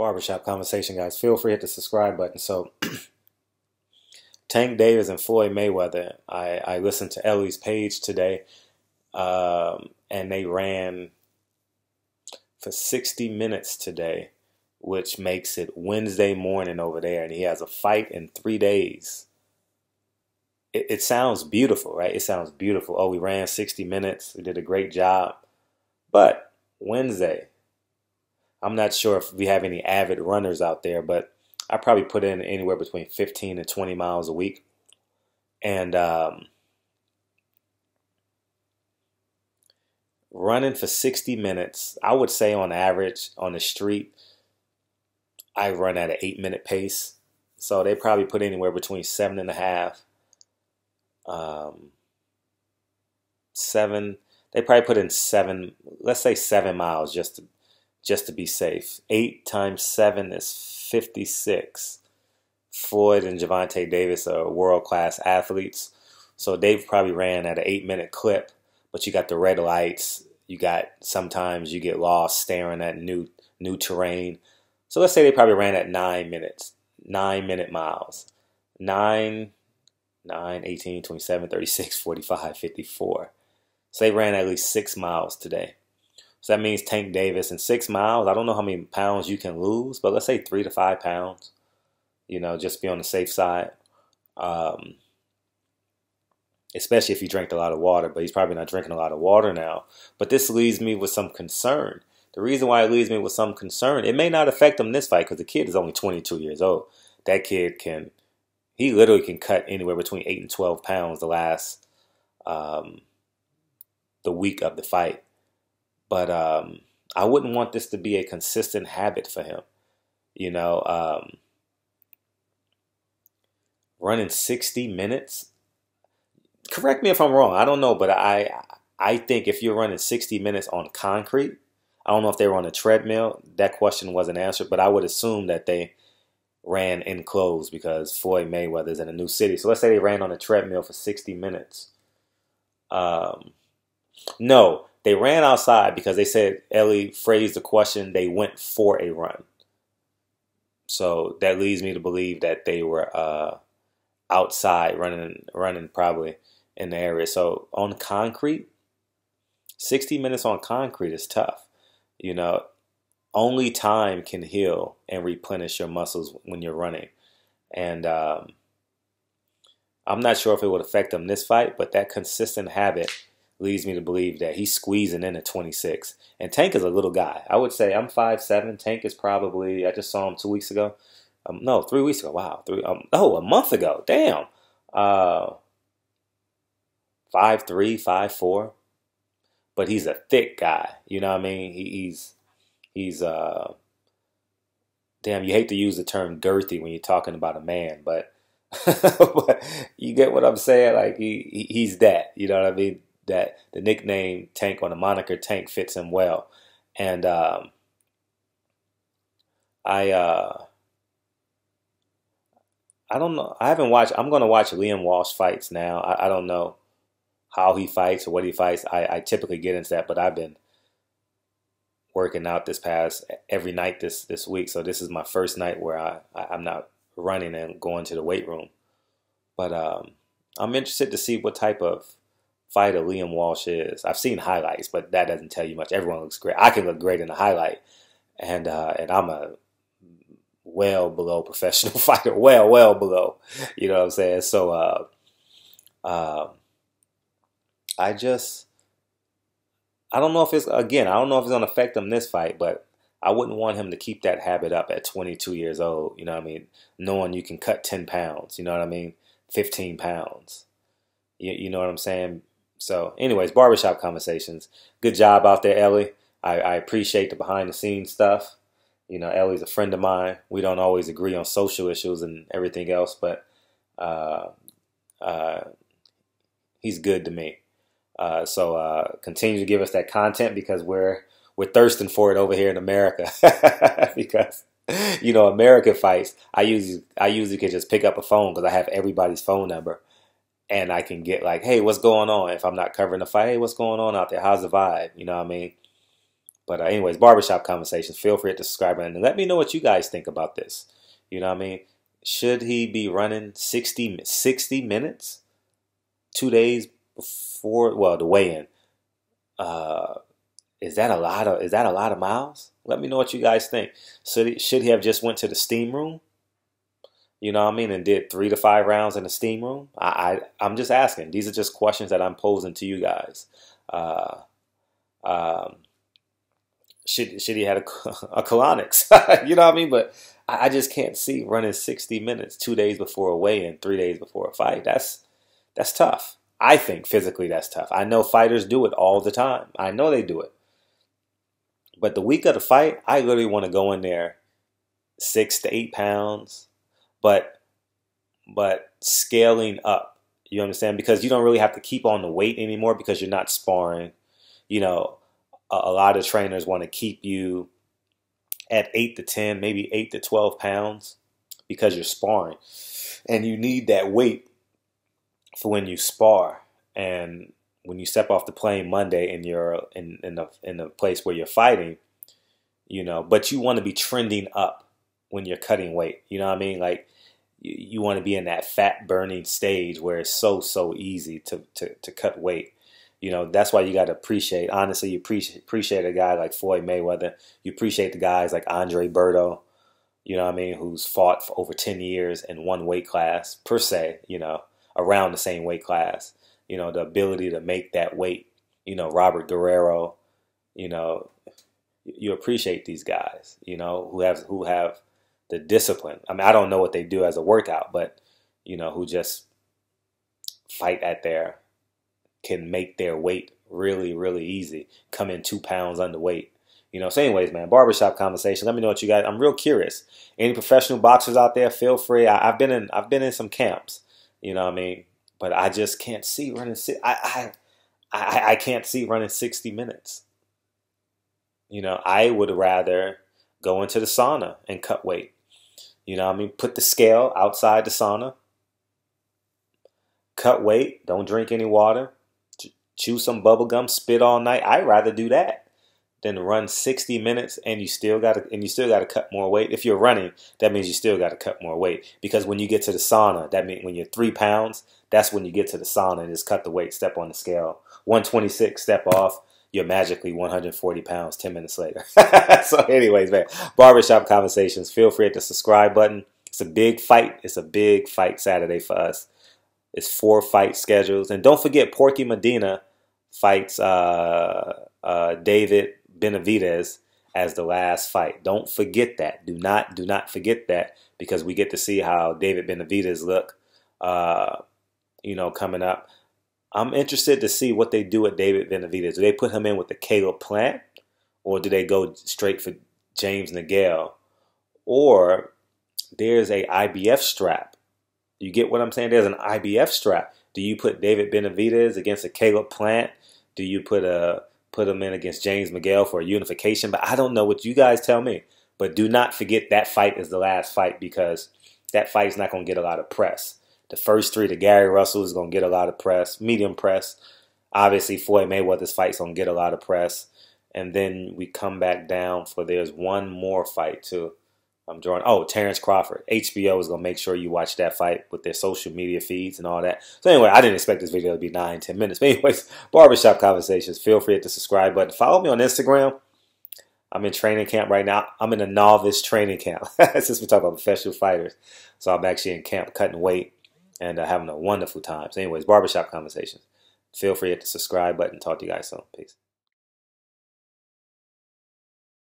Barbershop conversation, guys. Feel free to hit the subscribe button. So, Tank Davis and Floyd Mayweather. I listened to Ellie's page today, and they ran for 60 minutes today, which makes it Wednesday morning over there, and he has a fight in 3 days. It sounds beautiful, right? It sounds beautiful. Oh, we ran 60 minutes. We did a great job. But Wednesday, I'm not sure if we have any avid runners out there, but I probably put in anywhere between 15 and 20 miles a week. And running for 60 minutes, I would say on average on the street, I run at an 8-minute pace. So they probably put anywhere between 7.5, 7. They probably put in 7, let's say 7 miles just to be safe. 8 times 7 is 56. Floyd and Gervonta Davis are world-class athletes, so they've probably ran at an 8-minute clip. But you got the red lights. You got sometimes you get lost staring at new terrain. So let's say they probably ran at 9 minutes, 9-minute miles. 9, 18, 27, 36, 45, 54. So they ran at least 6 miles today. So that means Tank Davis in 6 miles, I don't know how many pounds you can lose, but let's say 3 to 5 pounds, just be on the safe side. Especially if you drink a lot of water, but he's probably not drinking a lot of water now. But this leaves me with some concern. The reason why it leaves me with some concern, it may not affect him this fight because the kid is only 22 years old. That kid he literally can cut anywhere between 8 and 12 pounds the last, the week of the fight. But I wouldn't want this to be a consistent habit for him. Running 60 minutes. Correct me if I'm wrong. I don't know, but I think if you're running 60 minutes on concrete, I don't know if they were on a treadmill. That question wasn't answered, but I would assume that they ran enclosed because Floyd Mayweather's in a new city. So let's say they ran on a treadmill for 60 minutes. No, they ran outside because they said, Ellie phrased the question, they went for a run. So that leads me to believe that they were outside running probably in the area. So on concrete, 60 minutes on concrete is tough. Only time can heal and replenish your muscles when you're running. And I'm not sure if it would affect him this fight, but that consistent habit leads me to believe that he's squeezing in at 26. And Tank is a little guy. I would say I'm 5'7". Tank is probably, I just saw him 2 weeks ago. No, 3 weeks ago. Wow. A month ago. Damn. 5'3", 5'4". But he's a thick guy. You know what I mean? He's damn, you hate to use the term girthy when you're talking about a man, but but you get what I'm saying? Like he's that, you know what I mean? That the nickname Tank or the moniker Tank fits him well. And I don't know. I haven't watched. I'm going to watch Liam Walsh fights now. I don't know how he fights or what he fights. I typically get into that, but I've been working out every night this week. So this is my first night where I'm not running and going to the weight room. But I'm interested to see what type of fighter Liam Walsh is. I've seen highlights, but that doesn't tell you much. Everyone looks great. I can look great in a highlight, and I'm a well below professional fighter, well below. You know what I'm saying? So I don't know if it's going to affect him this fight, but I wouldn't want him to keep that habit up at 22 years old. You know what I mean? Knowing you can cut 10 pounds, you know what I mean? 15 pounds. You know what I'm saying? So anyways, barbershop conversations. Good job out there, Ellie. I appreciate the behind the scenes stuff. Ellie's a friend of mine. We don't always agree on social issues and everything else, but he's good to me. So continue to give us that content because we're thirsting for it over here in America. Because American fights, I usually can just pick up a phone because I have everybody's phone number, and I can get like, hey, what's going on? If I'm not covering the fight, hey, what's going on out there? How's the vibe? You know what I mean? But anyways, Barbershop Conversations. Feel free to subscribe and let me know what you guys think about this. You know what I mean? Should he be running 60 minutes 2 days before, well, the weigh-in? Is that a lot of miles? Let me know what you guys think. Should he have just went to the steam room? You know what I mean, and did 3 to 5 rounds in the steam room? I'm just asking. These are just questions that I'm posing to you guys. Should he have a colonics? You know what I mean? But I just can't see running 60 minutes 2 days before a weigh-in, 3 days before a fight. That's tough. I think physically that's tough. I know fighters do it all the time. I know they do it. But the week of the fight, I literally want to go in there 6 to 8 pounds, but scaling up. You understand? Because you don't really have to keep on the weight anymore because you're not sparring. You know, a lot of trainers want to keep you at 8 to 10, maybe 8 to 12 pounds because you're sparring. And you need that weight for when you spar. And when you step off the plane Monday and you're in the place where you're fighting, you know, but you want to be trending up when you're cutting weight. You know what I mean? Like you want to be in that fat burning stage where it's so easy to cut weight. You know, that's why you got to appreciate, honestly, you appreciate a guy like Floyd Mayweather. You appreciate the guys like Andre Berto, you know what I mean, who's fought for over 10 years in one weight class, per se, you know, around the same weight class. You know, the ability to make that weight, you know, Robert Guerrero, you know, you appreciate these guys, you know, who have the discipline. I mean, I don't know what they do as a workout, but, you know, who just fight can make their weight really easy, come in 2 pounds underweight. You know, so anyways, man, Barbershop Conversation. Let me know what you guys, I'm real curious. Any professional boxers out there, feel free. I've been in some camps, you know what I mean? But I just can't see running. I can't see running 60 minutes. You know, I would rather go into the sauna and cut weight. You know what I mean? Put the scale outside the sauna. Cut weight. Don't drink any water. Chew some bubble gum. Spit all night. I'd rather do that than run 60 minutes and you still gotta cut more weight. If you're running, that means you still gotta cut more weight. Because when you get to the sauna, that means when you're 3 pounds, that's when you get to the sauna and just cut the weight, step on the scale. 126, step off, you're magically 140 pounds 10 minutes later. So anyways, man, Barbershop Conversations. Feel free to hit the subscribe button. It's a big fight. It's a big fight Saturday for us. It's 4 fight schedules. And don't forget, Porky Medina fights David Benavidez as the last fight. Don't forget that. Do not forget that, because we get to see how David Benavidez look, you know, coming up. I'm interested to see what they do with David Benavidez. Do they put him in with the Caleb Plant, or do they go straight for James Nagel? Or there's a IBF strap. You get what I'm saying? There's an IBF strap. Do you put David Benavidez against a Caleb Plant? Do you put him in against James Miguel for a unification? But I don't know. What you guys tell me. But do not forget that fight is the last fight, because that fight is not going to get a lot of press. The first 3 to Gary Russell is going to get a lot of press, medium press. Obviously, Floyd Mayweather's fight is going to get a lot of press. And then we come back down for there's one more fight too. I'm drawing. Oh, Terrence Crawford. HBO is going to make sure you watch that fight with their social media feeds and all that. So anyway, I didn't expect this video to be 9-10 minutes. But anyways, Barbershop Conversations. Feel free to hit the subscribe button. Follow me on Instagram. I'm in training camp right now. I'm in a novice training camp. Since we talk about professional fighters. So I'm actually in camp cutting weight and having a wonderful time. So anyways, Barbershop Conversations. Feel free to hit the subscribe button. Talk to you guys soon. Peace.